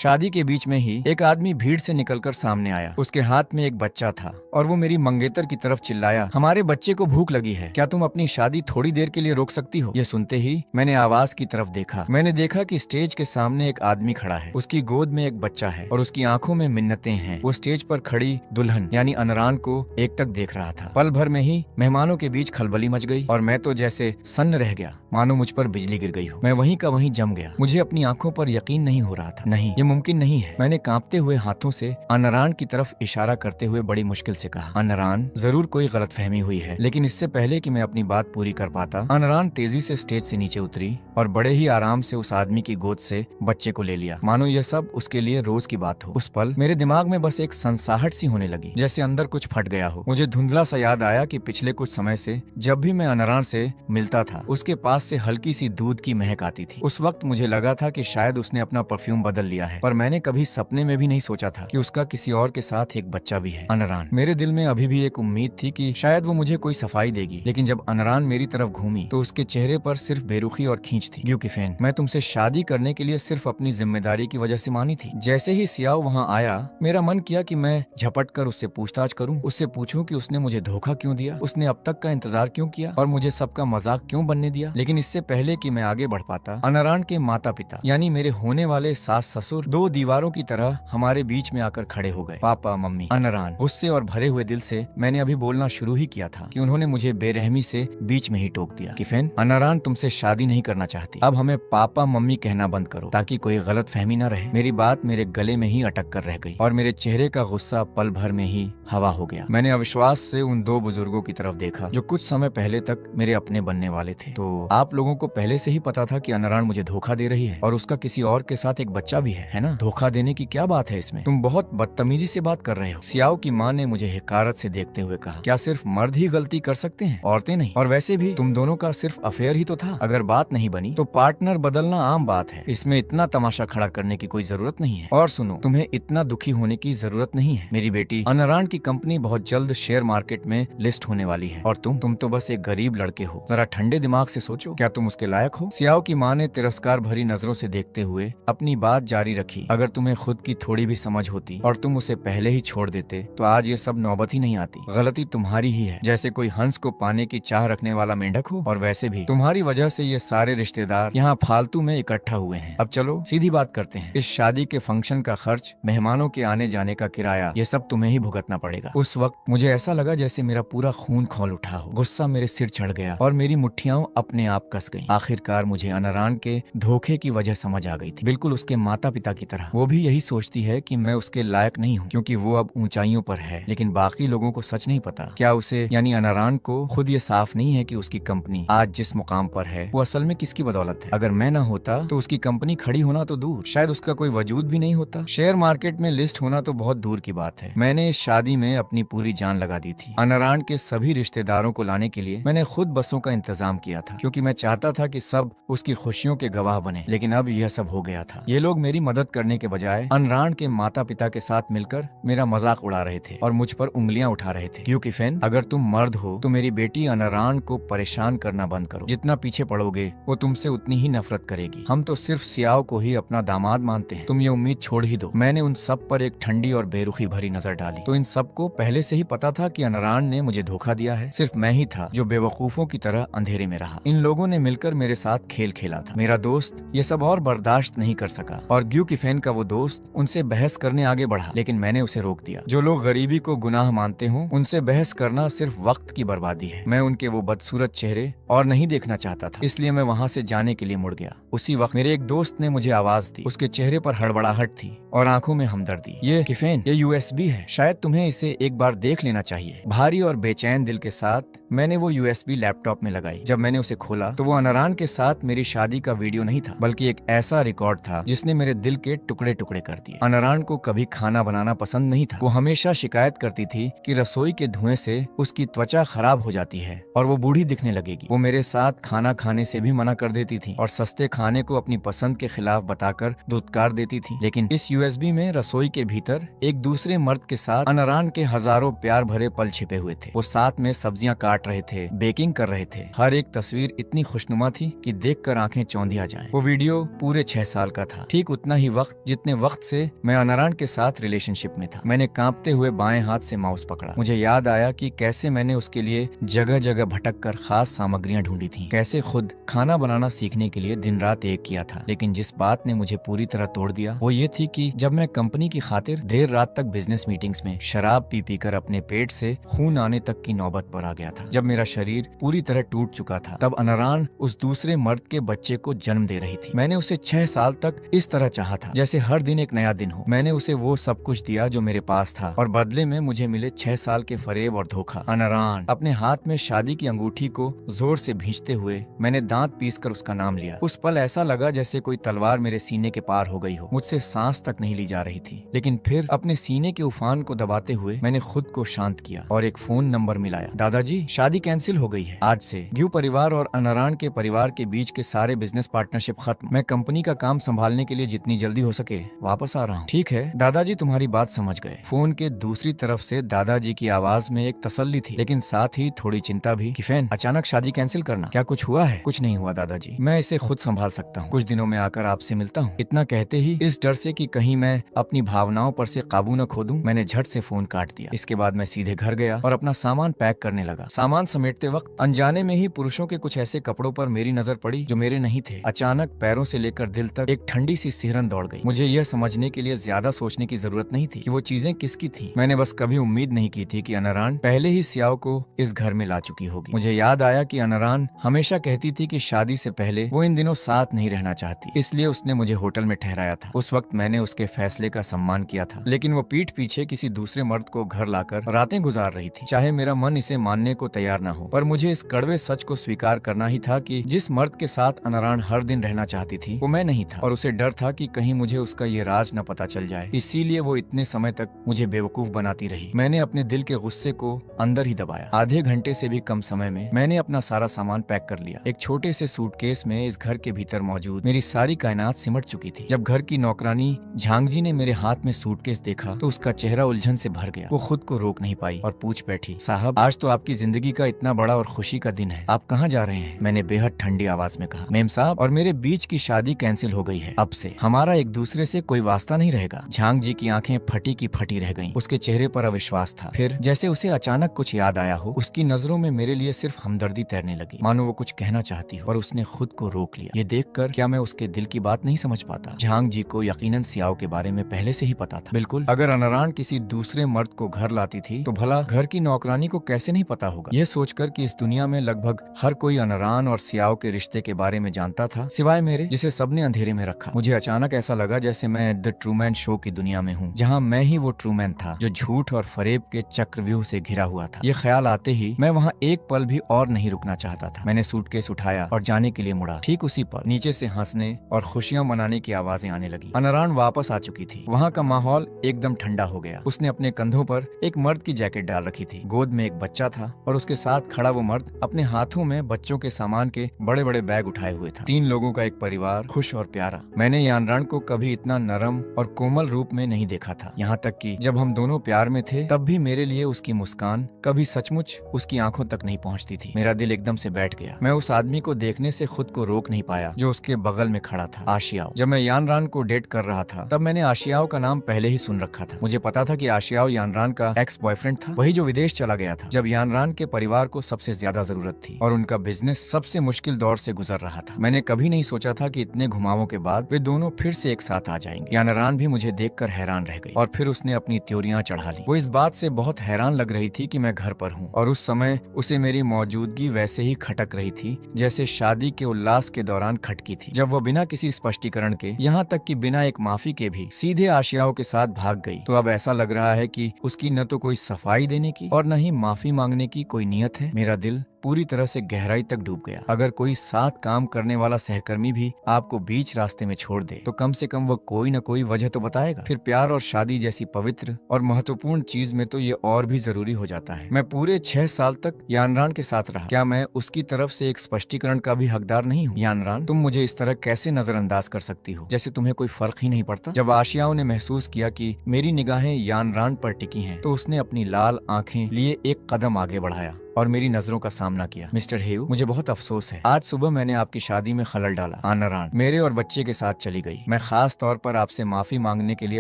शादी के बीच में ही एक आदमी भीड़ से निकलकर सामने आया। उसके हाथ में एक बच्चा था और वो मेरी मंगेतर की तरफ चिल्लाया, हमारे बच्चे को भूख लगी है, क्या तुम अपनी शादी थोड़ी देर के लिए रोक सकती हो? ये सुनते ही मैंने आवाज की तरफ देखा। मैंने देखा कि स्टेज के सामने एक आदमी खड़ा है, उसकी गोद में एक बच्चा है और उसकी आंखों में मिन्नतें हैं। वो स्टेज पर खड़ी दुल्हन यानी अनरान को एकटक देख रहा था। पल भर में ही मेहमानों के बीच खलबली मच गई और मैं तो जैसे सन्न रह गया, मानो मुझ पर बिजली गिर गई हो। मैं वहीं का वहीं जम गया। मुझे अपनी आंखों पर यकीन नहीं हो रहा था। नहीं, ये मुमकिन नहीं है। मैंने कांपते हुए हाथों से अनरान की तरफ इशारा करते हुए बड़ी मुश्किल से कहा, अनरान, जरूर कोई गलतफहमी हुई है। लेकिन इससे पहले कि मैं अपनी बात पूरी कर पाता, अनरान तेजी से स्टेज से नीचे उतरी और बड़े ही आराम से उस आदमी की गोद से बच्चे को ले लिया, मानो यह सब उसके लिए रोज की बात हो। उस पल मेरे दिमाग में बस एक सनसाहट सी होने लगी, जैसे अंदर कुछ फट गया हो। मुझे धुंधला सा याद आया कि पिछले कुछ समय से जब भी मैं अनरान से मिलता था, उसके पास से हल्की सी दूध की महक आती थी। उस वक्त मुझे लगा था कि शायद उसने अपना परफ्यूम बदल लिया है, पर मैंने कभी सपने में भी नहीं सोचा था कि उसका किसी और के साथ एक बच्चा भी है। अनरान। मेरे दिल में अभी भी एक उम्मीद थी कि शायद वो मुझे कोई सफाई देगी, लेकिन जब अनरान मेरी तरफ घूमी तो उसके चेहरे पर सिर्फ बेरुखी और खींच थी। ग्यूकिफेन, मैं तुमसे शादी करने के लिए सिर्फ अपनी जिम्मेदारी की वजह से मानी थी। जैसे ही सियाओ वहाँ आया, मेरा मन किया कि मैं झपट कर उससे पूछताछ करूं, उससे पूछूं कि उसने मुझे धोखा क्यों दिया, उसने अब तक का इंतजार क्यों किया और मुझे सबका मजाक क्यों बनने दिया। लेकिन इससे पहले कि मैं आगे बढ़ पाता, अनरान के माता पिता यानी मेरे होने वाले सास ससुर दो दीवारों की तरह हमारे बीच में आकर खड़े हो गए। पापा, मम्मी। अनरान। गुस्से और भरे हुए दिल से मैंने अभी बोलना शुरू ही किया था कि उन्होंने मुझे बेरहमी से बीच में ही टोक दिया। किफेन, अनरान तुमसे शादी नहीं करना चाहती। अब हमें पापा मम्मी कहना बंद करो ताकि कोई गलत फहमी न रहे। मेरी बात मेरे गले में ही अटक कर रह गई और मेरे चेहरे का गुस्सा पल भर में ही हवा हो गया। मैंने अविश्वास से उन दो बुजुर्गों की तरफ देखा जो कुछ समय पहले तक मेरे अपने बनने वाले थे। तो आप लोगों को पहले से ही पता था कि अनरान मुझे धोखा दे रही है और उसका किसी और के साथ एक बच्चा भी है ना? धोखा देने की क्या बात है इसमें? तुम बहुत बदतमीजी से बात कर रहे हो। सियाओ की माँ ने मुझे हिकारत से देखते हुए कहा, क्या सिर्फ मर्द ही गलती कर सकते हैं, औरतें नहीं? और वैसे भी तुम दोनों का सिर्फ अफेयर ही तो था। अगर बात नहीं बनी तो पार्टनर बदलना आम बात है। इसमें इतना तमाशा खड़ा करने की कोई जरूरत नहीं है। और सुनो, तुम्हें इतना दुखी होने की जरूरत नहीं है। मेरी बेटी, अनरान की कंपनी बहुत जल्द शेयर मार्केट में लिस्ट होने वाली है और तुम तो बस एक गरीब लड़के हो। जरा ठंडे दिमाग से सोचो, क्या तुम उसके लायक हो? सियाओ की माँ ने तिरस्कार भरी नजरों से देखते हुए अपनी बात जारी रखी, अगर तुम्हें खुद की थोड़ी भी समझ होती और तुम उसे पहले ही छोड़ देते तो आज ये सब नौबत ही नहीं आती। गलती तुम्हारी ही है, जैसे कोई हंस को पाने की चाह रखने वाला मेंढक हो। और वैसे भी तुम्हारी वजह से ये सारे रिश्तेदार यहाँ फालतू में इकट्ठा हुए हैं। अब चलो सीधी बात करते हैं। इस शादी के फंक्शन का खर्च, मेहमानों के आने जाने का किराया, ये सब तुम्हें ही भुगतना पड़ेगा। उस वक्त मुझे ऐसा लगा जैसे मेरा पूरा खून खौल उठा हो। गुस्सा मेरे सिर चढ़ गया और मेरी मुट्ठियां अपने आप कस गईं। आखिरकार मुझे अनरान के धोखे की वजह समझ आ गई थी, बिल्कुल उसके माता पिता की तरह। वो भी यही सोचती है कि मैं उसके लायक नहीं हूँ क्योंकि वो अब ऊंचाइयों पर है, लेकिन बाकी लोगों को सच नहीं पता। क्या उसे यानी अनरान को खुद ये साफ नहीं है कि उसकी कंपनी आज जिस मुकाम पर है वो असल में किसकी बदौलत है? अगर मैं न होता तो उसकी कंपनी खड़ी होना तो दूर, शायद उसका कोई वजूद भी नहीं होता। शेयर मार्केट में लिस्ट होना तो बहुत दूर की बात है। मैंने इस शादी में अपनी पूरी जान लगा दी थी। अनरान के सभी रिश्तेदारों को लाने के लिए मैंने खुद बसों का इंतजाम किया था क्योंकि मैं चाहता था कि सब उसकी खुशियों के गवाह बने। लेकिन अब यह सब हो गया था। ये लोग मेरी मदद करने के बजाय अनरान के माता पिता के साथ मिलकर मेरा मजाक उड़ा रहे थे और मुझ पर उंगलियां उठा रहे थे। क्योंकि फैन, अगर तुम मर्द हो तो मेरी बेटी अनरान को परेशान करना बंद करो। जितना पीछे पड़ोगे वो तुमसे उतनी ही नफरत करेगी। हम तो सिर्फ सियाओ को ही अपना दामाद मानते हैं। तुम ये उम्मीद छोड़ ही दो। मैंने उन सब पर एक ठंडी और बेरुखी भरी नजर डाली तो इन सबको पहले से ही पता था कि अनरान ने मुझे धोखा दिया है। सिर्फ मैं ही था जो बेवकूफों की तरह अंधेरे में रहा। इन लोगों ने मिलकर मेरे साथ खेल खेला था। मेरा दोस्त ये सब और बर्दाश्त नहीं कर सका और ग्यूकिफेन का वो दोस्त उनसे बहस करने आगे बढ़ा, लेकिन मैंने उसे रोक दिया। जो लोग गरीबी को गुनाह मानते हो उनसे बहस करना सिर्फ वक्त की बर्बादी है। मैं उनके वो बदसूरत चेहरे और नहीं देखना चाहता था, इसलिए मैं वहाँ से जाने के लिए मुड़ गया। उसी वक्त मेरे एक दोस्त ने मुझे आवाज दी। उसके चेहरे पर हड़बड़ाहट थी और आंखों में हमदर्दी। ये किफेन, ये यूएसबी है, शायद तुम्हें इसे एक बार देख लेना चाहिए। भारी और बेचैन दिल के साथ मैंने वो यूएसबी लैपटॉप में लगाई। जब मैंने उसे खोला तो वो अनरान के साथ मेरी शादी का वीडियो नहीं था, बल्कि एक ऐसा रिकॉर्ड था जिसने मेरे दिल के टुकड़े टुकड़े कर दिए। अनरान को कभी खाना बनाना पसंद नहीं था। वो हमेशा शिकायत करती थी कि रसोई के धुएं से उसकी त्वचा खराब हो जाती है और वो बूढ़ी दिखने लगेगी। वो मेरे साथ खाना खाने से भी मना कर देती थी और सस्ते खाने को अपनी पसंद के खिलाफ बताकर दुत्कार देती थी। लेकिन इस यूएसबी में रसोई के भीतर एक दूसरे मर्द के साथ अनरान के हजारों प्यार भरे पल छिपे हुए थे। वो साथ में सब्जियां काट काट रहे थे, बेकिंग कर रहे थे। हर एक तस्वीर इतनी खुशनुमा थी कि देखकर आंखें चौंधिया जाएं। वो वीडियो पूरे 6 साल का था, ठीक उतना ही वक्त जितने वक्त से मैं अनारान के साथ रिलेशनशिप में था। मैंने कांपते हुए बाएं हाथ से माउस पकड़ा। मुझे याद आया कि कैसे मैंने उसके लिए जगह जगह भटक कर खास सामग्रियां ढूंढी थी, कैसे खुद खाना बनाना सीखने के लिए दिन रात एक किया था। लेकिन जिस बात ने मुझे पूरी तरह तोड़ दिया वो ये थी कि जब मैं कंपनी की खातिर देर रात तक बिजनेस मीटिंग्स में शराब पी पी कर अपने पेट से खून आने तक की नौबत पर आ गया था, जब मेरा शरीर पूरी तरह टूट चुका था, तब अनारान उस दूसरे मर्द के बच्चे को जन्म दे रही थी। मैंने उसे 6 साल तक इस तरह चाहा था जैसे हर दिन एक नया दिन हो। मैंने उसे वो सब कुछ दिया जो मेरे पास था और बदले में मुझे मिले 6 साल के फरेब और धोखा। अनारान। अपने हाथ में शादी की अंगूठी को जोर से भींचते हुए मैंने दांत पीसकर उसका नाम लिया। उस पल ऐसा लगा जैसे कोई तलवार मेरे सीने के पार हो गई हो। मुझसे सांस तक नहीं ली जा रही थी। लेकिन फिर अपने सीने के उफान को दबाते हुए मैंने खुद को शांत किया और एक फोन नंबर मिलाया। दादाजी, शादी कैंसिल हो गई है आज से। ग्यू परिवार और अनारान के परिवार के बीच के सारे बिजनेस पार्टनरशिप खत्म। मैं कंपनी का काम संभालने के लिए जितनी जल्दी हो सके वापस आ रहा हूँ। ठीक है दादाजी, तुम्हारी बात समझ गए। फोन के दूसरी तरफ से दादाजी की आवाज में एक तसल्ली थी, लेकिन साथ ही थोड़ी चिंता भी कि फैन, अचानक शादी कैंसिल करना, क्या कुछ हुआ है? कुछ नहीं हुआ दादाजी, मैं इसे खुद संभाल सकता हूँ। कुछ दिनों में आकर आपसे मिलता हूँ। इतना कहते ही इस डर से कि कहीं मैं अपनी भावनाओं पर से काबू न खो दूं, मैंने झट से फोन काट दिया। इसके बाद मैं सीधे घर गया और अपना सामान पैक करने लगा। सामान समेटते वक्त अनजाने में ही पुरुषों के कुछ ऐसे कपड़ों पर मेरी नजर पड़ी जो मेरे नहीं थे। अचानक पैरों से लेकर दिल तक एक ठंडी सी सिहरन दौड़ गई। मुझे यह समझने के लिए ज्यादा सोचने की जरूरत नहीं थी कि वो चीजें किसकी थी। मैंने बस कभी उम्मीद नहीं की थी कि अनारान पहले ही सियाओ को इस घर में ला चुकी होगी। मुझे याद आया कि अनारान हमेशा कहती थी कि शादी से पहले वो इन दिनों साथ नहीं रहना चाहती, इसलिए उसने मुझे होटल में ठहराया था। उस वक्त मैंने उसके फैसले का सम्मान किया था, लेकिन वो पीठ पीछे किसी दूसरे मर्द को घर लाकर रातें गुजार रही थी। चाहे मेरा मन इसे मानने को तैयार न हो, पर मुझे इस कड़वे सच को स्वीकार करना ही था कि जिस मर्द के साथ अनारान हर दिन रहना चाहती थी वो मैं नहीं था, और उसे डर था कि कहीं मुझे उसका ये राज न पता चल जाए। इसीलिए वो इतने समय तक मुझे बेवकूफ बनाती रही। मैंने अपने दिल के गुस्से को अंदर ही दबाया। आधे घंटे से भी कम समय में मैंने अपना सारा सामान पैक कर लिया। एक छोटे से सूटकेस में इस घर के भीतर मौजूद मेरी सारी कायनात सिमट चुकी थी। जब घर की नौकरानी झांगजी ने मेरे हाथ में सूटकेस देखा तो उसका चेहरा उलझन से भर गया। वो खुद को रोक नहीं पाई और पूछ बैठी, साहब, आज तो आपकी जिंदगी का इतना बड़ा और खुशी का दिन है, आप कहाँ जा रहे हैं? मैंने बेहद ठंडी आवाज में कहा, मेम साहब और मेरे बीच की शादी कैंसिल हो गई है। अब से हमारा एक दूसरे से कोई वास्ता नहीं रहेगा। झांगजी की आंखें फटी की फटी रह गईं। उसके चेहरे पर अविश्वास था। फिर जैसे उसे अचानक कुछ याद आया हो, उसकी नजरों में मेरे लिए सिर्फ हमदर्दी तैरने लगी, मानो वो कुछ कहना चाहती हो, और उसने खुद को रोक लिया। ये देखकर क्या मैं उसके दिल की बात नहीं समझ पाता? झांगजी को यकीनन सियाओ के बारे में पहले से ही पता था। बिल्कुल, अगर अनारान किसी दूसरे मर्द को घर लाती थी तो भला घर की नौकरानी को कैसे नहीं पता होगा? यह सोचकर कि इस दुनिया में लगभग हर कोई अनारान और सियाओ के रिश्ते के बारे में जानता था सिवाय मेरे, जिसे सबने अंधेरे में रखा, मुझे अचानक ऐसा लगा जैसे मैं द ट्रूमैन शो की दुनिया में हूँ, जहाँ मैं ही वो ट्रूमैन था जो झूठ और फरेब के चक्रव्यूह से घिरा हुआ था। ये ख्याल आते ही मैं वहाँ एक पल भी और नहीं रुकना चाहता था। मैंने सूटकेस उठाया और जाने के लिए मुड़ा। ठीक उसी पर नीचे से हंसने और खुशियां मनाने की आवाजें आने लगी। अनारान वापस आ चुकी थी। वहाँ का माहौल एकदम ठंडा हो गया। उसने अपने कंधों पर एक मर्द की जैकेट डाल रखी थी। गोद में एक बच्चा था और उसके साथ खड़ा वो मर्द अपने हाथों में बच्चों के सामान के बड़े बड़े बैग उठाए हुए था। 3 लोगों का एक परिवार, खुश और प्यारा। मैंने अनारान को कभी इतना नरम और कोमल रूप में नहीं देखा था। यहाँ तक कि जब हम दोनों प्यार में थे तब भी मेरे लिए उसकी मुस्कान कभी सचमुच उसकी आंखों तक नहीं पहुँचती थी। मेरा दिल एकदम से बैठ गया। मैं उस आदमी को देखने से खुद को रोक नहीं पाया जो उसके बगल में खड़ा था, आशियाओ। जब मैं यानरान को डेट कर रहा था तब मैंने आशियाओ का नाम पहले ही सुन रखा था। मुझे पता था कि आशियाओ यानरान का एक्स बॉयफ्रेंड था, वही जो विदेश चला गया था जब यानरान के परिवार को सबसे ज्यादा जरूरत थी और उनका बिजनेस सबसे मुश्किल दौर से गुजर रहा था। मैंने कभी नहीं सोचा था कि इतने घुमावों के बाद वे दोनों फिर से एक साथ आ जाएंगे। यानरान भी मुझे देखकर हैरान रह गई और फिर उसने अपनी त्योरियां चढ़ा ली। वो इस बात से बहुत हैरान लग रही थी कि मैं घर पर हूँ और उस समय उसे मेरी मौजूदगी वैसे ही खटक रही थी जैसे शादी के उल्लास के दौरान खटकी थी, जब वो बिना किसी स्पष्टीकरण के, यहाँ तक कि बिना एक माफी के भी सीधे आशियाओं के साथ भाग गई। तो अब ऐसा लग रहा है कि उसकी न तो कोई सफाई देने की और न ही माफी मांगने की कोई नियत है। मेरा दिल पूरी तरह से गहराई तक डूब गया। अगर कोई साथ काम करने वाला सहकर्मी भी आपको बीच रास्ते में छोड़ दे तो कम से कम वो कोई न कोई वजह तो बताएगा। फिर प्यार और शादी जैसी पवित्र और महत्वपूर्ण चीज में तो ये और भी जरूरी हो जाता है। मैं पूरे 6 साल तक यानरान के साथ रहा। क्या मैं उसकी तरफ से एक स्पष्टीकरण का भी हकदार नहीं हूँ? यानरान, तुम मुझे इस तरह कैसे नजरअंदाज कर सकती हो, जैसे तुम्हें कोई फर्क ही नहीं पड़ता? जब आशियाओं ने महसूस किया कि मेरी निगाहें यानरान पर टिकी हैं तो उसने अपनी लाल आंखें लिए एक कदम आगे बढ़ाया। और मेरी नजरों का सामना किया। मिस्टर हेयू, मुझे बहुत अफसोस है, आज सुबह मैंने आपकी शादी में खलल डाला। आनारान मेरे और बच्चे के साथ चली गई। मैं खास तौर पर आपसे माफी मांगने के लिए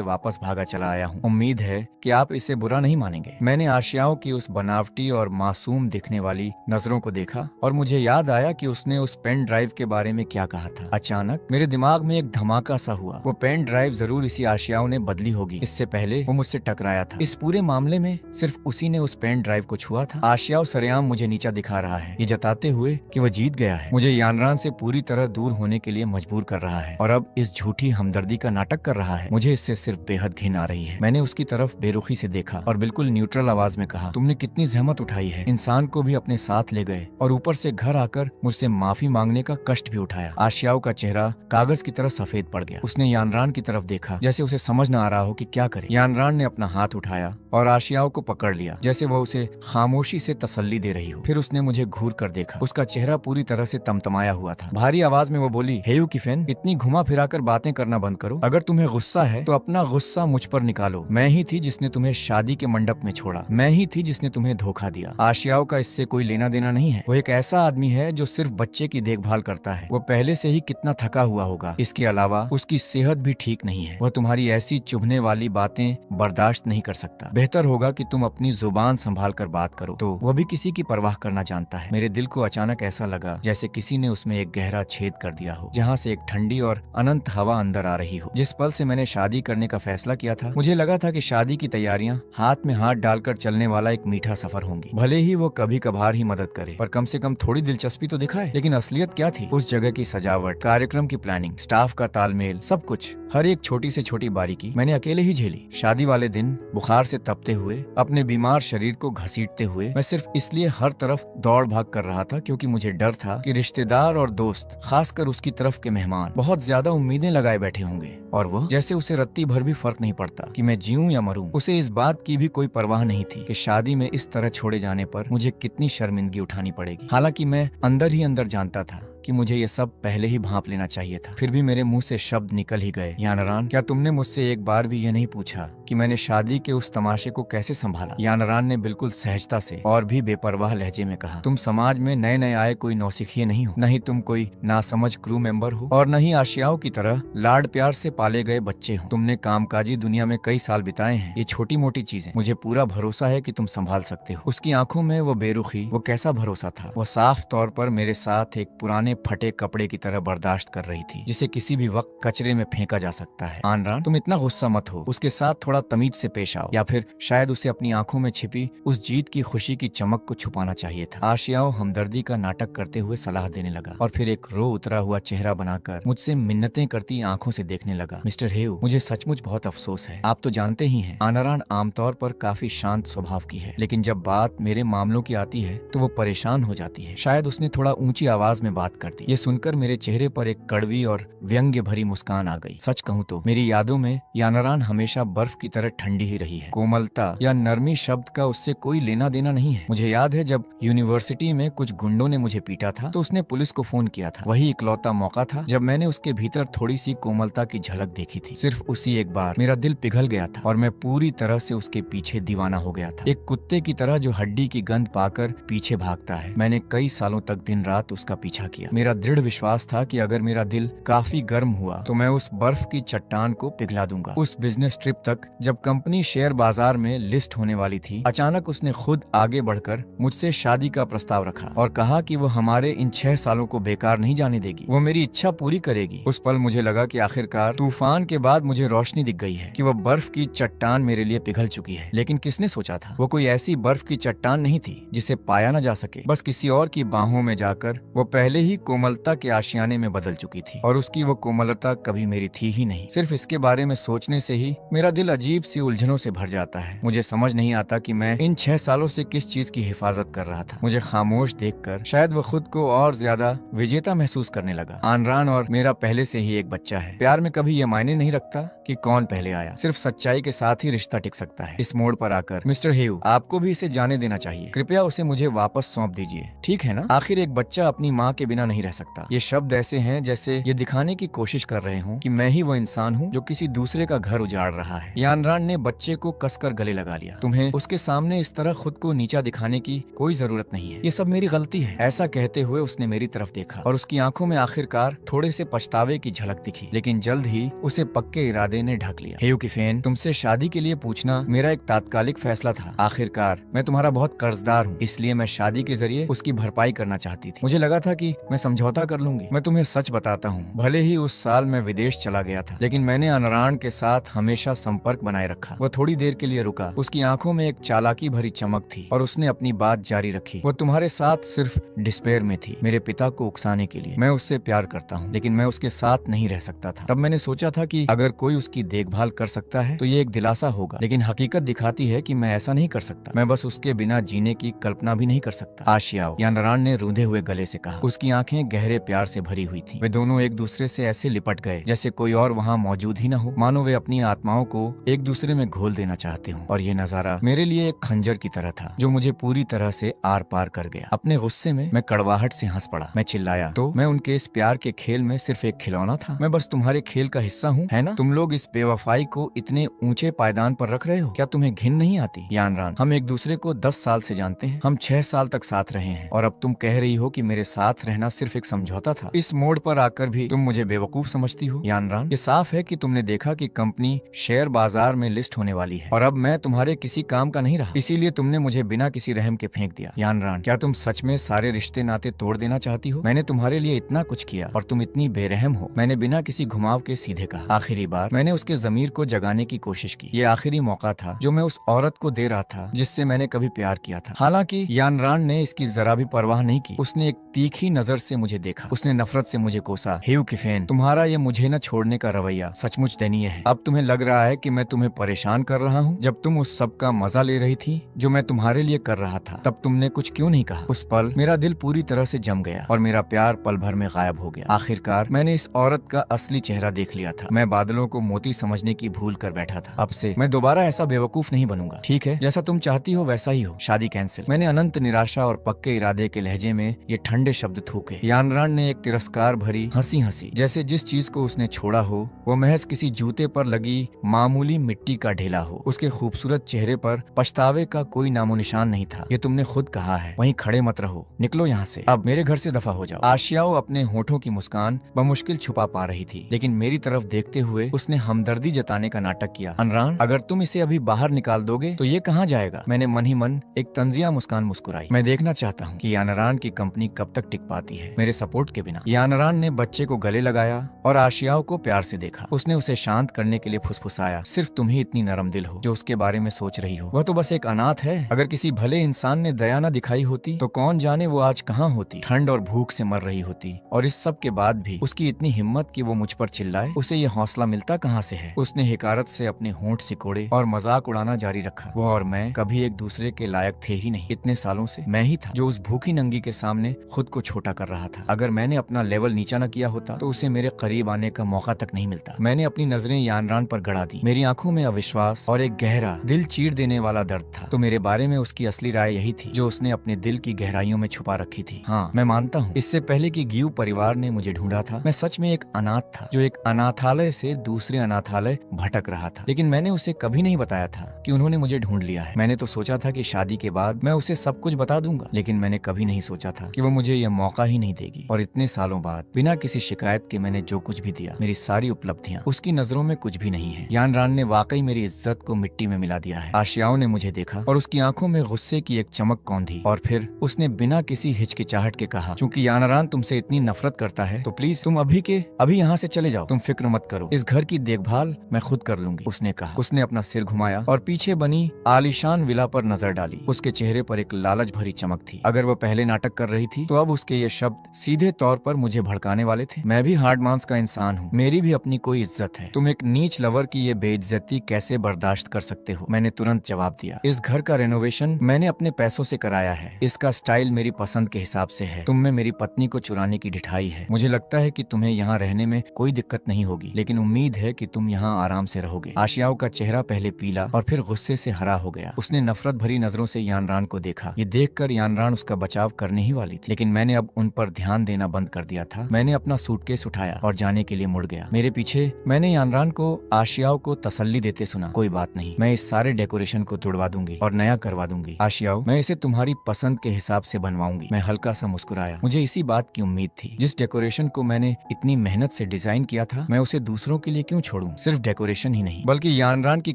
वापस भागा चला आया हूँ। उम्मीद है कि आप इसे बुरा नहीं मानेंगे। मैंने आशियाओं की उस बनावटी और मासूम दिखने वाली नजरों को देखा और मुझे याद आया कि उसने उस पेन ड्राइव के बारे में क्या कहा था। अचानक मेरे दिमाग में एक धमाका सा हुआ। वो पेन ड्राइव जरूर इसी आशियाओं ने बदली होगी। इससे पहले वो मुझसे टकराया था। इस पूरे मामले में सिर्फ उसी ने उस पेन ड्राइव को छुआ था। आशियाओं सरेआम मुझे नीचा दिखा रहा है, ये जताते हुए कि वो जीत गया है। मुझे यानरान से पूरी तरह दूर होने के लिए मजबूर कर रहा है और अब इस झूठी हमदर्दी का नाटक कर रहा है। मुझे इससे सिर्फ बेहद घिन आ रही है। मैंने उसकी तरफ बेरुखी से देखा और बिल्कुल न्यूट्रल आवाज में कहा, तुमने कितनी जहमत उठाई है, इंसान को भी अपने साथ ले गए और ऊपर से घर आकर मुझसे माफी मांगने का कष्ट भी उठाया। आशियाओं का चेहरा कागज की तरह सफेद पड़ गया। उसने यानरान की तरफ देखा जैसे उसे समझ न आ रहा हो कि क्या करे। यानरान ने अपना हाथ उठाया और आशियाओं को पकड़ लिया जैसे वह उसे खामोशी से तसल्ली दे रही हो। फिर उसने मुझे घूर कर देखा। उसका चेहरा पूरी तरह से तमतमाया हुआ था। भारी आवाज में वो बोली, हेयू किफेन, इतनी घुमा फिरा कर बातें करना बंद करो। अगर तुम्हें गुस्सा है तो अपना गुस्सा मुझ पर निकालो। मैं ही थी जिसने तुम्हें शादी के मंडप में छोड़ा। मैं ही थी जिसने तुम्हें धोखा दिया। आशियाओं का इससे कोई लेना देना नहीं है। वो एक ऐसा आदमी है जो सिर्फ बच्चे की देखभाल करता है। वो पहले से ही कितना थका हुआ होगा। इसके अलावा उसकी सेहत भी ठीक नहीं है। वह तुम्हारी ऐसी चुभने वाली बातें बर्दाश्त नहीं कर सकता। बेहतर होगा कि तुम अपनी जुबान संभाल कर बात करो। तो वह भी किसी की परवाह करना जानता है। मेरे दिल को अचानक ऐसा लगा जैसे किसी ने उसमें एक गहरा छेद कर दिया हो, जहाँ से एक ठंडी और अनंत हवा अंदर आ रही हो। जिस पल से मैंने शादी करने का फैसला किया था, मुझे लगा था कि शादी की तैयारियां हाथ में हाथ डालकर चलने वाला एक मीठा सफर होंगी। भले ही वो कभी कभार ही मदद करे, पर कम से कम थोड़ी दिलचस्पी तो दिखाए। लेकिन असलियत क्या थी? उस जगह की सजावट, कार्यक्रम की प्लानिंग, स्टाफ का तालमेल, सब कुछ, हर एक छोटी से छोटी बारीकी मैंने अकेले ही झेली। शादी वाले दिन बुखार से तपते हुए, अपने बीमार शरीर को घसीटते हुए, मैं सिर्फ इसलिए हर तरफ दौड़ भाग कर रहा था क्योंकि मुझे डर था कि रिश्तेदार और दोस्त, खासकर उसकी तरफ के मेहमान, बहुत ज्यादा उम्मीदें लगाए बैठे होंगे और वह जैसे उसे रत्ती भर भी फर्क नहीं पड़ता कि मैं जीऊं या मरूं। उसे इस बात की भी कोई परवाह नहीं थी कि शादी में इस तरह छोड़े जाने पर मुझे कितनी शर्मिंदगी उठानी पड़ेगी। हालांकि मैं अंदर ही अंदर जानता था कि मुझे ये सब पहले ही भांप लेना चाहिए था। फिर भी मेरे मुंह से शब्द निकल ही गए, यानरान, क्या तुमने मुझसे एक बार भी ये नहीं पूछा कि मैंने शादी के उस तमाशे को कैसे संभाला? यानरान ने बिल्कुल सहजता से और भी बेपरवाह लहजे में कहा, तुम समाज में नए नए आए कोई नौसिखिए नहीं हो, नहीं तुम कोई नासमझ क्रू मेंबर हो और न ही आशियाओं की तरह लाड प्यार से पाले गए बच्चे हो। तुमने कामकाजी दुनिया में कई साल बिताए हैं। ये छोटी मोटी चीजें, मुझे पूरा भरोसा है कि तुम संभाल सकते हो। उसकी आंखों में वो बेरुखी, वो कैसा भरोसा था। वो साफ तौर पर मेरे साथ एक पुराने फटे कपड़े की तरह बर्दाश्त कर रही थी जिसे किसी भी वक्त कचरे में फेंका जा सकता है। आनरान, तुम इतना गुस्सा मत हो, उसके साथ थोड़ा तमीज से पेश आओ, या फिर शायद उसे अपनी आंखों में छिपी उस जीत की खुशी की चमक को छुपाना चाहिए था। आशियाओं हमदर्दी का नाटक करते हुए सलाह देने लगा और फिर एक रो उतरा हुआ चेहरा बनाकर मुझसे मिन्नतें करती आंखों से देखने लगा। मिस्टर हेयू, मुझे सचमुच बहुत अफसोस है। आप तो जानते ही हैं, आनारान आमतौर पर काफी शांत स्वभाव की है, लेकिन जब बात मेरे मामलों की आती है तो वो परेशान हो जाती है। शायद उसने थोड़ा ऊंची आवाज में बात कर दी। ये सुनकर मेरे चेहरे पर एक कड़वी और व्यंग्य भरी मुस्कान आ गई। सच कहूँ तो मेरी यादों में यानरान हमेशा बर्फ की तरह ठंडी ही रही है। कोमलता या नरमी शब्द का उससे कोई लेना देना नहीं है। मुझे याद है जब यूनिवर्सिटी में कुछ गुंडों ने मुझे पीटा था तो उसने पुलिस को फोन किया था। वही इकलौता मौका था जब मैंने उसके भीतर थोड़ी सी कोमलता की झलक देखी थी। सिर्फ उसी एक बार मेरा दिल पिघल गया था और मैं पूरी तरह से उसके पीछे दीवाना हो गया था, एक कुत्ते की तरह जो हड्डी की गंध पाकर पीछे भागता है। मैंने कई सालों तक दिन रात उसका पीछा किया। मेरा दृढ़ विश्वास था कि अगर मेरा दिल काफी गर्म हुआ तो मैं उस बर्फ की चट्टान को पिघला दूंगा। उस बिजनेस ट्रिप तक जब कंपनी शेयर बाजार में लिस्ट होने वाली थी, अचानक उसने खुद आगे बढ़कर मुझसे शादी का प्रस्ताव रखा और कहा कि वो हमारे इन 6 सालों को बेकार नहीं जाने देगी, वो मेरी इच्छा पूरी करेगी। उस पल मुझे लगा कि आखिरकार तूफान के बाद मुझे रोशनी दिख गई है कि वो बर्फ की चट्टान मेरे लिए पिघल चुकी है। लेकिन किसने सोचा था वो कोई ऐसी बर्फ की चट्टान नहीं थी जिसे पाया न जा सके। बस किसी और की बाहों में जाकर वो पहले ही कोमलता के आशियाने में बदल चुकी थी और उसकी वो कोमलता कभी मेरी थी ही नहीं। सिर्फ इसके बारे में सोचने से ही मेरा दिल अजीब सी उलझनों से भर जाता है। मुझे समझ नहीं आता कि मैं इन 6 सालों से किस चीज की हिफाजत कर रहा था। मुझे खामोश देखकर शायद वो खुद को और ज्यादा विजेता महसूस करने लगा। आनरान और मेरा पहले से ही एक बच्चा है। प्यार में कभी ये मायने नहीं रखता कि कौन पहले आया, सिर्फ सच्चाई के साथ ही रिश्ता टिक सकता है। इस मोड़ पर आकर मिस्टर हेयू, आपको भी इसे जाने देना चाहिए। कृपया उसे मुझे वापस सौंप दीजिए, ठीक है ना? आखिर एक बच्चा अपनी माँ के बिना नहीं रह सकता। ये शब्द ऐसे हैं जैसे ये दिखाने की कोशिश कर रहे हों कि मैं ही वो इंसान हूँ जो किसी दूसरे का घर उजाड़ रहा है। यानरान ने बच्चे को कसकर गले लगा लिया। तुम्हें उसके सामने इस तरह खुद को नीचा दिखाने की कोई जरूरत नहीं है, ये सब मेरी गलती है। ऐसा कहते हुए उसने मेरी तरफ देखा और उसकी आंखों में आखिरकार थोड़े से पछतावे की झलक दिखी, लेकिन जल्द ही उसे पक्के इरादे ने ढक लिया। ह्यूकिफेन, तुमसे शादी के लिए पूछना मेरा एक तात्कालिक फैसला था। आखिरकार मैं तुम्हारा बहुत कर्जदार हूँ, इसलिए मैं शादी के जरिए उसकी भरपाई करना चाहती थी। मुझे लगा था कि मैं समझौता कर लूंगी। मैं तुम्हें सच बताता हूँ, भले ही उस साल मैं विदेश चला गया था, लेकिन मैंने अनरान के साथ हमेशा संपर्क बनाए रखा। वो थोड़ी देर के लिए रुका, उसकी आंखों में एक चालाकी भरी चमक थी और उसने अपनी बात जारी रखी। वो तुम्हारे साथ सिर्फ डिस्पेयर में थी, मेरे पिता को उकसाने के लिए। मैं उससे प्यार करता हूँ, लेकिन मैं उसके साथ नहीं रह सकता था। तब मैंने सोचा था कि अगर कोई उसकी देखभाल कर सकता है तो ये एक दिलासा होगा, लेकिन हकीकत दिखाती है कि मैं ऐसा नहीं कर सकता। मैं बस उसके बिना जीने की कल्पना भी नहीं कर सकता। आशियाओ, यानरान ने रूंधे हुए गले से कहा। उसकी आंखें गहरे प्यार से भरी हुई थी। वे दोनों एक दूसरे से ऐसे लिपट गए जैसे कोई और वहाँ मौजूद ही न हो, मानो वे अपनी आत्माओं को एक दूसरे में घोल देना चाहते हों। और ये नजारा मेरे लिए एक खंजर की तरह था जो मुझे पूरी तरह से आर पार कर गया। अपने गुस्से में मैं कड़वाहट से हंस पड़ा। मैं चिल्लाया, तो मैं उनके इस प्यार के खेल में सिर्फ एक खिलौना था? मैं बस तुम्हारे खेल का हिस्सा हूँ, है ना? तुम लोग इस बेवफाई को इतने ऊंचे पायदान पर रख रहे हो, क्या तुम्हें घिन नहीं आती? यानरान, हम एक दूसरे को 10 साल से जानते हैं, हम 6 साल तक साथ रहे हैं, और अब तुम कह रही हो कि मेरे साथ रहना सिर्फ एक समझौता था। इस मोड़ पर आकर भी तुम मुझे बेवकूफ समझती हो। यानरान, ये साफ है कि तुमने देखा कि कंपनी शेयर बाजार में लिस्ट होने वाली है और अब मैं तुम्हारे किसी काम का नहीं रहा, इसीलिए तुमने मुझे बिना किसी रहम के फेंक दिया। यानरान, क्या तुम सच में सारे रिश्ते नाते तोड़ देना चाहती हो? मैंने तुम्हारे लिए इतना कुछ किया और तुम इतनी बेरहम हो। मैंने बिना किसी घुमाव के सीधे कहा। आखिरी बार मैंने उसके जमीर को जगाने की कोशिश की। ये आखिरी मौका था जो मैं उस औरत को दे रहा था जिससे मैंने कभी प्यार किया था। हालांकि यानरान ने इसकी जरा भी परवाह नहीं की। उसने एक तीखी नजर से मुझे देखा। उसने नफरत से मुझे कोसा। ह्यूकिफेन, तुम्हारा ये मुझे न छोड़ने का रवैया सचमुच दयनीय है। अब तुम्हें लग रहा है कि मैं तुम्हें परेशान कर रहा हूँ? जब तुम उस सब का मजा ले रही थी जो मैं तुम्हारे लिए कर रहा था, तब तुमने कुछ क्यों नहीं कहा? उस पल मेरा दिल पूरी तरह से जम गया और मेरा प्यार पल भर में गायब हो गया। आखिरकार मैंने इस औरत का असली चेहरा देख लिया था। मैं बादलों को मोती समझने की भूल कर बैठा था। अब से मैं दोबारा ऐसा बेवकूफ नहीं बनूंगा। ठीक है, जैसा तुम चाहती हो वैसा ही हो। शादी कैंसिल। मैंने अनंत निराशा और पक्के इरादे के लहजे में ये ठंडे शब्द थूके। यानरान ने एक तिरस्कार भरी हंसी हंसी, जैसे जिस चीज को उसने छोड़ा हो वो महज किसी जूते पर लगी मामूली मिट्टी का ढेला हो। उसके खूबसूरत चेहरे पर पछतावे का कोई नामो निशान नहीं था। ये तुमने खुद कहा है। वहीं खड़े मत रहो, निकलो यहाँ से। अब मेरे घर से दफा हो जाओ। आशियाओ अपने होठों की मुस्कान बमुश्किल छुपा पा रही थी, लेकिन मेरी तरफ देखते हुए उसने हमदर्दी जताने का नाटक किया। अनरान, अगर तुम इसे अभी बाहर निकाल दोगे तो ये कहाँ जाएगा? मैंने मन ही मन एक तंजिया मुस्कान मुस्कुराई। मैं देखना चाहता हूँ कि यानरान की कंपनी कब तक टिक पाती है मेरे सपोर्ट के बिना। यानरान ने बच्चे को गले लगाया और आशियाओ को प्यार से देखा। उसने उसे शांत करने के लिए फुसफुसाया, सिर्फ तुम ही इतनी नरम दिल हो जो उसके बारे में सोच रही हो। वह तो बस एक अनाथ है। अगर किसी भले इंसान ने दया न दिखाई होती तो कौन जाने वो आज कहाँ होती, ठंड और भूख से मर रही होती। और इस सब के बाद भी उसकी इतनी हिम्मत कि वो मुझ पर चिल्लाए, उसे ये हौसला मिलता कहाँ से है? उसने हिकारत से अपने होंठ सिकोड़े और मजाक उड़ाना जारी रखा। वो और मैं कभी एक दूसरे के लायक थे ही नहीं। इतने सालों से मैं ही था जो उस भूखी नंगी के सामने खुद को छोटा कर रहा था। अगर मैंने अपना लेवल नीचा न किया होता तो उसे मेरे करीब आने का मौका तक नहीं मिलता। मैंने अपनी नजरें यानरान पर गड़ा दी। मेरी आंखों में अविश्वास और एक गहरा दिल चीर देने वाला दर्द था। तो मेरे बारे में उसकी असली राय यही थी जो उसने अपने दिल की गहराइयों में छुपा रखी थी। हाँ, मैं मानता हूँ इससे पहले कि गियू परिवार ने मुझे ढूंढा था, मैं सच में एक अनाथ था जो एक अनाथालय से दूसरे अनाथालय भटक रहा था। लेकिन मैंने उसे कभी नहीं बताया था कि उन्होंने मुझे ढूंढ लिया है। मैंने तो सोचा था कि शादी के बाद मैं उसे सब कुछ बता दूंगा, लेकिन मैंने कभी नहीं सोचा था कि वो मुझे यह मौका ही नहीं देगी। और इतने सालों बाद बिना किसी शिकायत के मैंने जो कुछ भी दिया, मेरी सारी उपलब्धियां उसकी नजरों में कुछ भी नहीं है। यानरान ने वाकई मेरी इज्जत को मिट्टी में मिला दिया है। आशियाओ ने मुझे देखा और उसकी आंखों में गुस्से की एक चमक कौंधी और फिर उसने बिना किसी हिचकिचाहट के कहा, चूंकि यानरान तुमसे इतनी नफरत करता है तो प्लीज तुम अभी के अभी यहाँ से चले जाओ। तुम फिक्र मत करो, इस घर की देखभाल मैं खुद कर लूंगी, उसने कहा। उसने अपना सिर घुमाया और पीछे बनी आलीशान विला पर नजर डाली। उसके चेहरे पर एक लालच भरी चमक थी। अगर वो पहले नाटक कर रही थी तो अब उसके ये शब्द सीधे तौर पर मुझे भड़काने वाले थे। मैं भी हार्ड मांस का इंसान हूँ, मेरी भी अपनी कोई इज्जत है। तुम एक नीच लवर की ये बेइज्जती कैसे बर्दाश्त कर सकते हो? मैंने तुरंत जवाब दिया, इस घर का रेनोवेशन मैंने अपने पैसों से कराया है। इसका स्टाइल मेरी पसंद के हिसाब से है। तुम में मेरी पत्नी को चुराने की ढिठाई है। मुझे लगता है कि तुम्हें यहाँ रहने में कोई दिक्कत नहीं होगी, लेकिन उम्मीद है कि तुम यहाँ आराम से रहोगे। आशियाओ का चेहरा पहले पीला और फिर गुस्से से हरा हो गया। उसने नफरत भरी नजरों से यानरान को देखा। ये देखकर यानरान उसका बचाव करने ही वाली थी, लेकिन मैंने अब उन पर ध्यान देना बंद कर दिया था। मैंने अपना सूटकेस उठाया और जाने के लिए मुड़ गया। मेरे पीछे मैंने यानरान को आशियाओ को तसल्ली देते सुना, कोई बात नहीं, मैं इस सारे डेकोरेशन को तोड़वा दूंगी और नया करवा दूंगी। आशियाओ, मैं इसे तुम्हारी पसंद के हिसाब से बनवाऊंगी। मैं हल्का सा मुस्कुराया। मुझे इसी बात की उम्मीद थी। जिस डेकोरेशन को मैंने इतनी मेहनत से डिजाइन किया था, मैं उसे दूसरों के लिए क्यों छोड़ूं? सिर्फ डेकोरेशन ही नहीं, बल्कि यानरान की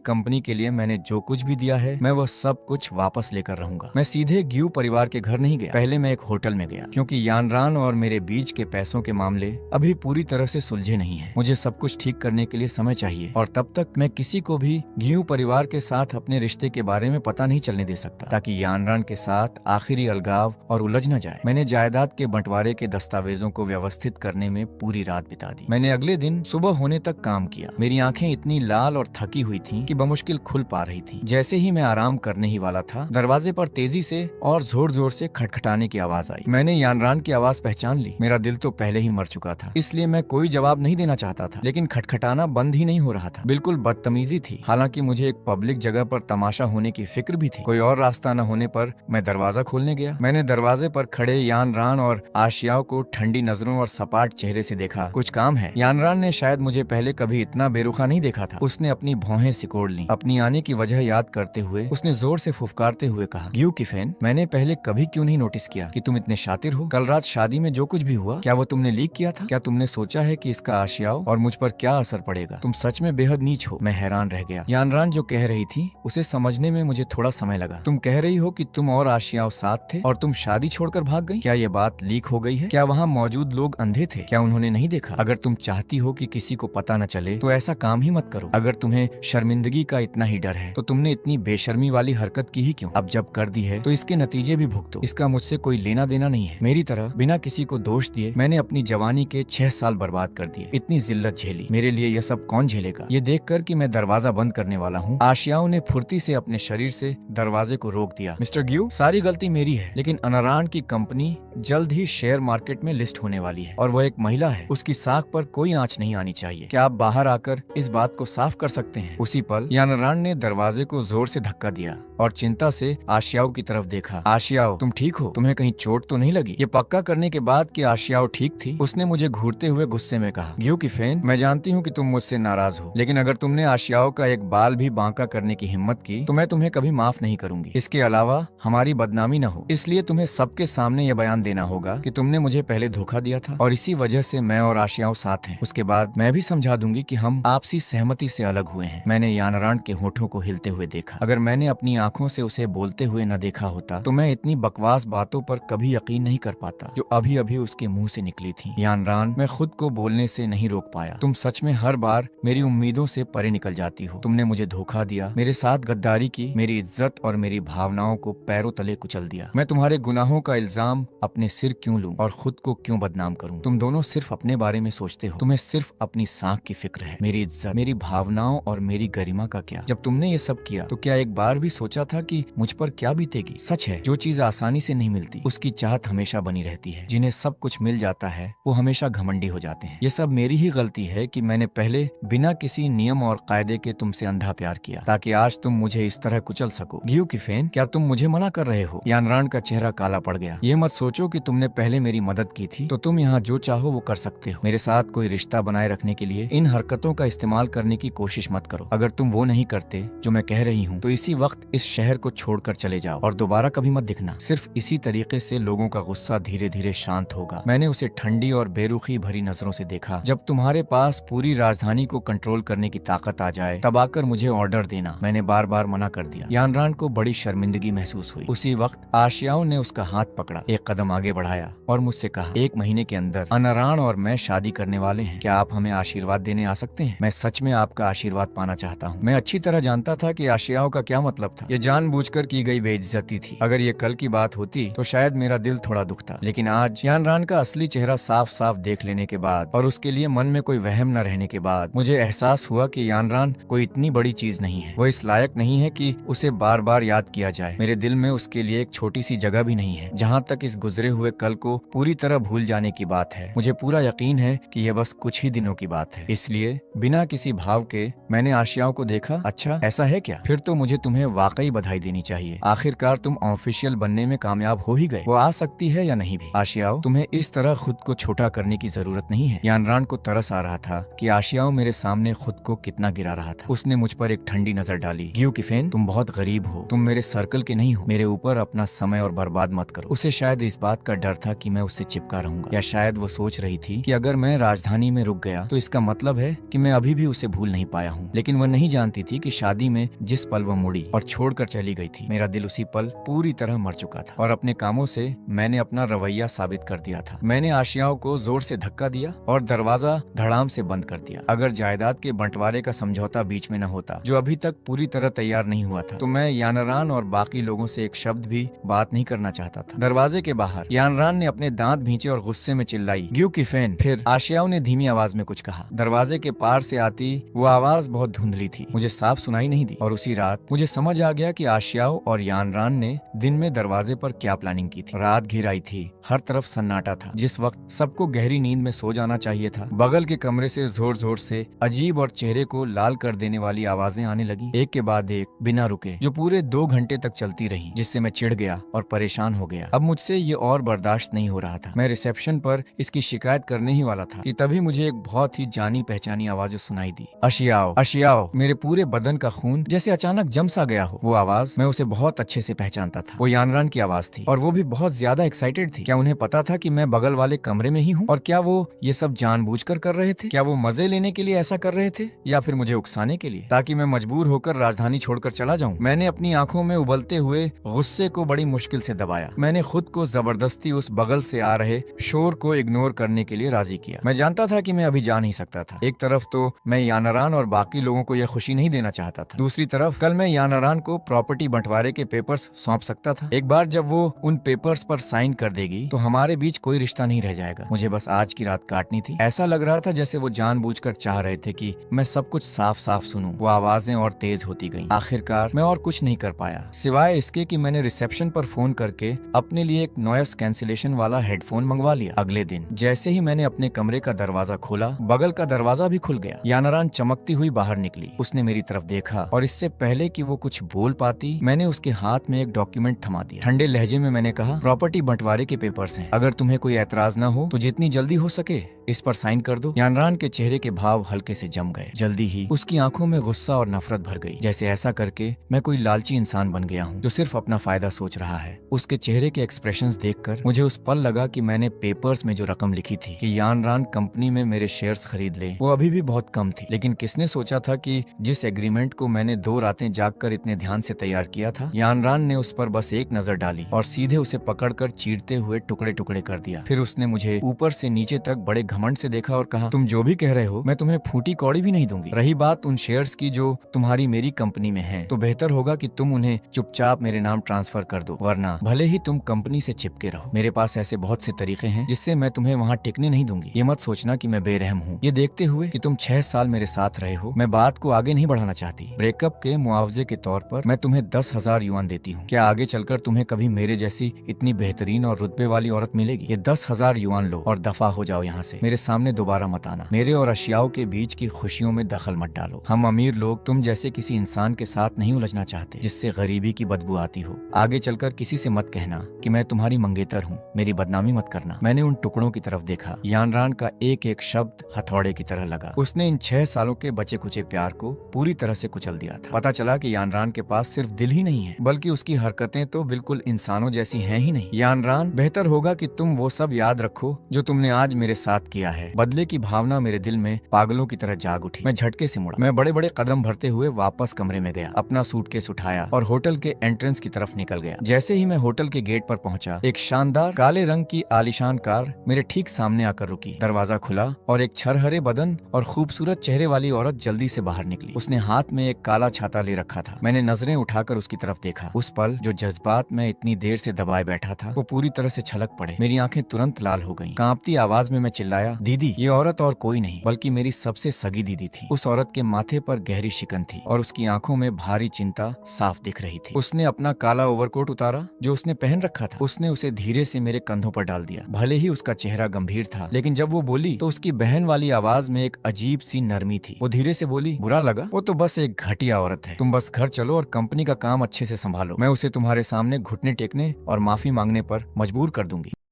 कंपनी के लिए मैंने जो कुछ भी दिया है, मैं वह सब कुछ वापस लेकर रहूंगा। मैं सीधे ग्यू परिवार के घर नहीं गया, पहले मैं एक होटल में गया, क्योंकि यानरान और मेरे बीच के पैसों के मामले अभी पूरी तरह से सुलझे नहीं है। मुझे सब कुछ ठीक करने के लिए समय चाहिए, और तब तक मैं किसी को भी ग्यू परिवार के साथ अपने रिश्ते के बारे में पता नहीं चलने दे सकता, ताकि यानरान के साथ आखिरी अलगाव और उलझ न जाए। मैंने जायदाद के बंटवारे के दस्तावेजों को व्यवस्थित करने में पूरी रात बिता दी। मैंने अगले दिन सुबह होने तक काम किया। मेरी आंखें इतनी लाल और थकी हुई थीं कि बमुश्किल खुल पा रही थीं। जैसे ही मैं आराम करने ही वाला था, दरवाजे पर तेजी से और जोर जोर से खटखटाने की आवाज आई। मैंने यानरान की आवाज पहचान ली। मेरा दिल तो पहले ही मर चुका था, इसलिए मैं कोई जवाब नहीं देना चाहता था, लेकिन खटखटाना बंद ही नहीं हो रहा था। बिल्कुल बदतमीजी थी। हालांकि मुझे एक पब्लिक जगह पर तमाशा होने की फिक्र भी थी। कोई और रास्ता न होने पर मैं दरवाजा खोलने गया। मैंने दरवाजे पर खड़े यानरान और आशियाओ को ठंडी नजरों और सपाट चेहरे से देखा। कुछ काम है। यानरान ने शायद मुझे पहले कभी इतना बेरुखा नहीं देखा था। उसने अपनी भौहें सिकोड़ ली। अपनी आने की वजह याद करते हुए उसने जोर से फुफकारते हुए कहा, ग्यू किफेन, मैंने पहले कभी क्यों नहीं नोटिस किया कि तुम इतने शातिर हो? कल रात शादी में जो कुछ भी हुआ, क्या वो तुमने लीक किया था? क्या तुमने सोचा है कि इसका आशियाओ और मुझ पर क्या असर पड़ेगा? तुम सच में बेहद नीच हो। मैं हैरान रह गया। यानरान जो कह रही थी उसे समझने में मुझे थोड़ा समय लगा। तुम कह रही हो कि तुम और आशियाओ साथ थे और तुम शादी छोड़कर भाग गई? क्या ये बात लीक हो गई है? क्या वहाँ मौजूद लोग अंधे थे? क्या उन्होंने नहीं देखा? अगर तुम चाहती हो कि किसी को पता न चले तो ऐसा काम ही मत करो। अगर तुम्हें शर्मिंदगी का इतना ही डर है तो तुमने इतनी बेशर्मी वाली हरकत की ही क्यों? अब जब कर दी है तो इसके नतीजे भी भुगतो। इसका मुझसे कोई लेना देना नहीं है। मेरी तरह बिना किसी को दोष दिए मैंने अपनी जवानी के 6 साल बर्बाद कर दिए। इतनी जिल्लत झेली। मेरे लिए यह सब कौन झेलेगा? ये देखकर कि मैं दरवाजा बंद करने वाला हूँ, आशियाओ ने फुर्ती से अपने शरीर से दरवाजे को रोक दिया। मिस्टर ग्यू, सारी गलती मेरी है, लेकिन अनारान की कंपनी जल्द ही शेयर मार्केट में लिस्ट होने वाली है और वह एक महिला है। उसकी साख पर कोई आंच नहीं आनी चाहिए। क्या आप बाहर आकर इस बात को साफ कर सकते हैं? उसी पल यानरान ने दरवाजे को जोर से धक्का दिया और चिंता से आशियाओ की तरफ देखा। आशियाओ, तुम ठीक हो? तुम्हें कहीं चोट तो नहीं लगी? ये पक्का करने के बाद कि आशियाओ ठीक थी, उसने मुझे घूरते हुए गुस्से में कहा, ग्यू किफेन, मैं जानती हूँ कि तुम मुझसे नाराज हो, लेकिन अगर तुमने आशियाओ का एक बाल भी बांका करने की हिम्मत की तो मैं तुम्हें कभी माफ नहीं करूंगी। इसके अलावा हमारी बदनामी न हो, इसलिए तुम्हें सबके सामने यह बयान देना होगा कि तुमने मुझे पहले धोखा दिया था और इसी वजह से मैं और आशियाओ साथ हैं। उसके बाद मैं भी समझा दूंगी कि हम आपसी सहमति से अलग हुए हैं। मैंने यानरान के होठों को हिलते हुए देखा। अगर मैंने अपनी आंखों से उसे बोलते हुए न देखा होता तो मैं इतनी बकवास बातों पर कभी यकीन नहीं कर पाता जो अभी अभी उसके मुंह से निकली थी। यानरान, मैं खुद को बोलने से नहीं रोक पाया। तुम सच में हर बार मेरी उम्मीदों से परे निकल जाती हो। तुमने मुझे धोखा दिया, मेरे साथ गद्दारी की, मेरी इज्जत और मेरी भावनाओं को पैरों तले कुचल दिया। मैं तुम्हारे गुनाहों का इल्जाम अपने सिर क्यों लूं और खुद को क्यों बदनाम करूं? तुम दोनों सिर्फ अपने बारे में सोचते हो। तुम्हें सिर्फ अपनी साख की फिक्र है। मेरी इज्जत, मेरी भावनाओं और मेरी गरिमा का क्या? जब तुमने ये सब किया तो क्या एक बार भी सोचा था कि मुझ पर क्या बीतेगी? सच है, जो चीज आसानी से नहीं मिलती उसकी चाहत हमेशा बनी रहती है। जिन्हें सब कुछ मिल जाता है वो हमेशा घमंडी हो जाते हैं। ये सब मेरी ही गलती है कि मैंने पहले बिना किसी नियम और कायदे के तुमसे अंधा प्यार किया, ताकि आज तुम मुझे इस तरह कुचल सको। ग्यू किफेन, क्या तुम मुझे मना कर रहे हो? यानरान का चेहरा काला पड़ गया। ये मत सोचो कि तुमने पहले मेरी मदद की थी तो तुम यहाँ जो चाहो वो कर सकते हो। मेरे साथ कोई रिश्ता बनाए रखने के लिए इन हरकतों का इस्तेमाल करने की कोशिश मत करो। अगर तुम वो नहीं करते जो मैं कह रही हूँ तो इसी वक्त इस शहर को छोड़कर चले जाओ और दोबारा कभी मत दिखना। सिर्फ इसी तरीके से लोगों का गुस्सा धीरे धीरे शांत होगा। मैंने उसे ठंडी और बेरुखी भरी नजरों से देखा। जब तुम्हारे पास पूरी राजधानी को कंट्रोल करने की ताकत आ जाए तब आकर मुझे ऑर्डर देना। मैंने बार बार मना कर दिया। यानरान को बड़ी शर्मिंदगी महसूस हुई। उसी वक्त आशियाओ ने उसका हाथ पकड़ा, एक कदम आगे बढ़ाया और मुझसे कहा, 1 महीने के अंदर अनारान और मैं शादी करने वाले हैं। क्या आप हमें आशीर्वाद देने आ सकते हैं? मैं सच में आपका आशीर्वाद पाना चाहता हूँ। मैं अच्छी तरह जानता था कि आशियाओ का क्या मतलब था। ये जानबूझकर की गई बेइज्जती थी। अगर ये कल की बात होती तो शायद मेरा दिल थोड़ा दुखता, लेकिन आज यानरान का असली चेहरा साफ साफ देख लेने के बाद और उसके लिए मन में कोई वहम न रहने के बाद मुझे एहसास हुआ कि यानरान कोई इतनी बड़ी चीज नहीं है। वो इस लायक नहीं है कि उसे बार बार याद किया जाए। मेरे दिल में उसके लिए एक छोटी सी जगह भी नहीं है। जहाँ तक इस गुजरे हुए कल को पूरी तरह भूल जाने की बात है, मुझे पूरा यकीन है कि यह बस कुछ ही दिनों की बात है। इसलिए बिना किसी भाव के मैंने आशियाओ को देखा। अच्छा, ऐसा है क्या? फिर तो मुझे तुम्हें वाकई बधाई देनी चाहिए। आखिरकार तुम ऑफिशियल बनने में कामयाब हो ही गए। वो आ सकती है या नहीं भी। थी। आशियाओ, तुम्हें इस तरह खुद को छोटा करने की जरूरत नहीं है। यानरान को तरस आ रहा था कि आशियाओ मेरे सामने खुद को कितना गिरा रहा था। उसने मुझ पर एक ठंडी नजर डाली। ग्यू किफेन, तुम बहुत गरीब हो, तुम मेरे सर्कल के नहीं हो। मेरे ऊपर अपना समय और बर्बाद मत करो। उसे शायद इस बात का डर था कि मैं उससे चिपका रहूंगा, या शायद वो सोच रही थी कि अगर मैं राजधानी में रुक गया तो इसका मतलब है कि मैं अभी भी उसे भूल नहीं पाया हूँ। लेकिन वह नहीं जानती थी कि शादी में जिस पल वह मुड़ी और छोड़कर चली गई थी, मेरा दिल उसी पल पूरी तरह मर चुका था। और अपने कामों से मैंने अपना रवैया साबित कर दिया था। मैंने आशियाओं को जोर से धक्का दिया और दरवाजा धड़ाम से बंद कर दिया। अगर जायदाद के बंटवारे का समझौता बीच में न होता, जो अभी तक पूरी तरह तैयार नहीं हुआ था, तो मैं यानरान और बाकी लोगों से एक शब्द भी बात नहीं करना चाहता था। दरवाजे के बाहर यानरान ने अपने दांत भींचे और गुस्से में चिल्लाई, ग्यू किफेन। फिर आशियाओं ने धीमी आवाज में कुछ कहा। दरवाजे के पार से आती वो आवाज बहुत धुंधली थी, मुझे साफ सुनाई नहीं दी। और उसी रात मुझे समझ आ गया कि आशियाओं और यानरान ने दिन में दरवाजे पर क्या प्लानिंग की थी। रात घिर आई थी, हर तरफ सन्नाटा था। जिस वक्त सबको गहरी नींद में सो जाना चाहिए था, बगल के कमरे से जोर जोर से अजीब और चेहरे को लाल कर देने वाली आवाजें आने लगी, एक के बाद एक, बिना रुके, जो पूरे 2 घंटे तक चलती रही, जिससे मैं चिढ़ गया और परेशान हो गया। अब मुझसे ये और बर्दाश्त नहीं हो रहा था। मैं रिसेप्शन पर इसकी शिकायत करने ही वाला था कि तभी मुझे एक बहुत ही जानी पहचानी आवाज सुनाई दी, आशियाओ, आशियाओ। मेरे पूरे बदन का खून जैसे अचानक जम सा गया हो। वो आवाज मैं उसे बहुत अच्छे से पहचानता था। वो यानरान की आवाज थी, और वो भी बहुत ज्यादा एक्साइटेड थी। क्या उन्हें पता था कि मैं बगल वाले कमरे में ही हूँ? और क्या वो ये सब जानबूझकर कर रहे थे? क्या वो मजे लेने के लिए ऐसा कर रहे थे, या फिर मुझे उकसाने के लिए, ताकि मैं मजबूर होकर राजधानी छोड़कर चला जाऊं? मैंने अपनी आंखों में उबलते हुए गुस्से को बड़ी मुश्किल से दबाया। मैंने खुद को जबरदस्ती उस बगल से आ रहे शोर को इग्नोर करने के लिए राजी किया। मैं जानता था कि मैं अभी जा नहीं सकता था। एक तरफ तो मैं यानरान और बाकी लोगों को यह खुशी नहीं देना चाहता था, दूसरी तरफ कल मैं यानरान को प्रॉपर्टी बंटवारे के पेपर्स सौंप सकता था। एक बार जब वो उन पेपर्स पर साइन कर देगी तो हमारे बीच कोई रिश्ता नहीं रह जाएगा। मुझे बस आज की रात काटनी थी। ऐसा लग रहा था जैसे वो जानबूझकर चाह रहे थे कि मैं सब कुछ साफ साफ सुनूं। वो आवाजें और तेज होती गईं। आखिरकार मैं और कुछ नहीं कर पाया, सिवाय इसके कि मैंने रिसेप्शन पर फोन करके अपने लिए एक नॉइस कैंसिलेशन वाला हेडफोन मंगवा लिया। अगले दिन जैसे ही मैंने अपने कमरे का दरवाजा खोला, बगल का दरवाजा भी खुल गया। यानरान चमकती हुई बाहर निकली। उसने मेरी तरफ देखा और इससे पहले कि वो कुछ बोल पाती, मैंने उसके हाथ में एक डॉक्यूमेंट थमा दिया। ठंडे लहजे में मैंने कहा, प्रॉपर्टी बंटवारे के पेपर्स हैं, अगर तुम्हें कोई एतराज न हो तो जितनी जल्दी हो सके इस पर साइन कर दो। यानरान के चेहरे के भाव हल्के से जम गए। जल्दी ही उसकी आंखों में गुस्सा और नफरत भर गई, जैसे ऐसा करके मैं कोई लालची इंसान बन गया हूँ जो सिर्फ अपना फायदा सोच रहा है। उसके चेहरे के एक्सप्रेशंस देखकर मुझे उस पल लगा कि मैंने पेपर्स में जो रकम लिखी थी कि यानरान कंपनी में मेरे शेयर्स खरीद ले, वो अभी भी बहुत कम थी। लेकिन किसने सोचा था कि जिस एग्रीमेंट को मैंने 2 रातें जागकर इतने ध्यान से तैयार किया था, यानरान ने उस पर बस एक नजर डाली और सीधे उसे पकड़कर चीरते हुए टुकड़े टुकड़े कर दिया। फिर उसने मुझे ऊपर से नीचे तक बड़े घमंड से देखा और कहा, तुम जो भी कह रहे हो मैं तुम्हें फूटी कौड़ी भी नहीं दूंगी। रही बात उन शेयर्स की जो तुम्हारी मेरी कंपनी में है, तो बेहतर होगा कि तुम उन्हें चुपचाप मेरे नाम ट्रांसफर कर दो, वरना भले ही तुम कंपनी से चिपके रहो। मेरे पास ऐसे बहुत से तरीके हैं जिससे मैं तुम्हें वहाँ टिकने नहीं दूंगी। ये मत सोचना कि मैं बेरहम हूँ। ये देखते हुए कि तुम 6 साल मेरे साथ रहे हो, मैं बात को आगे नहीं बढ़ाना चाहती। ब्रेकअप के मुआवजे के तौर पर मैं तुम्हें 10,000 युआन देती हूँ। क्या आगे चलकर तुम्हें कभी मेरे जैसी इतनी बेहतरीन और रुतबे वाली औरत मिलेगी? ये 10,000 युआन लो और दफा हो जाओ यहाँ से। मेरे सामने दोबारा मत आना। मेरे और अशियाओं के बीच की खुशियों में दखल मत डालो। हम अमीर लोग तुम जैसे किसी इंसान के साथ नहीं उलझना चाहते जिससे गरीबी की बदबू आती हो। आगे चलकर किसी से मत कहना कि मैं तुम्हारी मंगेतर हूँ। मेरी बदनामी मत करना। मैंने उन टुकड़ों की तरफ देखा। यानरान का एक एक शब्द हथौड़े की तरह लगा। उसने इन 6 सालों के बचे कुचे प्यार को पूरी तरह से कुचल दिया था। पता चला कि यानरान के पास सिर्फ दिल ही नहीं है, बल्कि उसकी हरकतें तो बिल्कुल इंसानों जैसी हैं ही नहीं। यानरान, बेहतर होगा कि तुम वो सब याद रखो जो तुमने आज मेरे साथ किया है। बदले की भावना मेरे दिल में पागलों की तरह जाग उठी। मैं झटके से मुड़ा। मैं बड़े बड़े कदम भरते हुए वापस कमरे में गया, अपना सूटकेस उठाया और होटल के एंट्रेंस की तरफ निकल गया। जैसे ही मैं होटल के गेट पर पहुंचा, एक शानदार काले रंग की आलीशान कार मेरे ठीक सामने आकर रुकी। दरवाजा खुला और एक छरहरे बदन और खूबसूरत चेहरे वाली औरत जल्दी से बाहर निकली। उसने हाथ में एक काला छाता ले रखा था। मैंने नजरें उठाकर उसकी तरफ देखा। उस पल जो जज्बात में इतनी देर से दबाए बैठा था, वो पूरी तरह से छलक पड़े। मेरी आंखें तुरंत लाल हो गईं। कांपती आवाज में मैं चिल्लाया, दीदी, ये औरत और कोई नहीं बल्कि मेरी सबसे सगी दीदी थी। उस औरत के माथे पर गहरी शिकन थी और उसकी आंखों में भारी चिंता साफ दिख रही थी। उसने अपना काला ओवरकोट उतारा जो उसने पहन रखा था। उसने उसे धीरे से मेरे कंधों पर डाल दिया। भले ही उसका चेहरा गंभीर था, लेकिन जब वो बोली तो उसकी बहन वाली आवाज में एक अजीब सी नरमी थी। वो धीरे से बोली, बुरा लगा? वो तो बस एक घटिया औरत है। तुम बस घर चलो और कंपनी का काम अच्छे से संभालो। मैं उसे तुम्हारे सामने घुटने टेकने और माफी मांगने पर मजबूर कर दूंगी।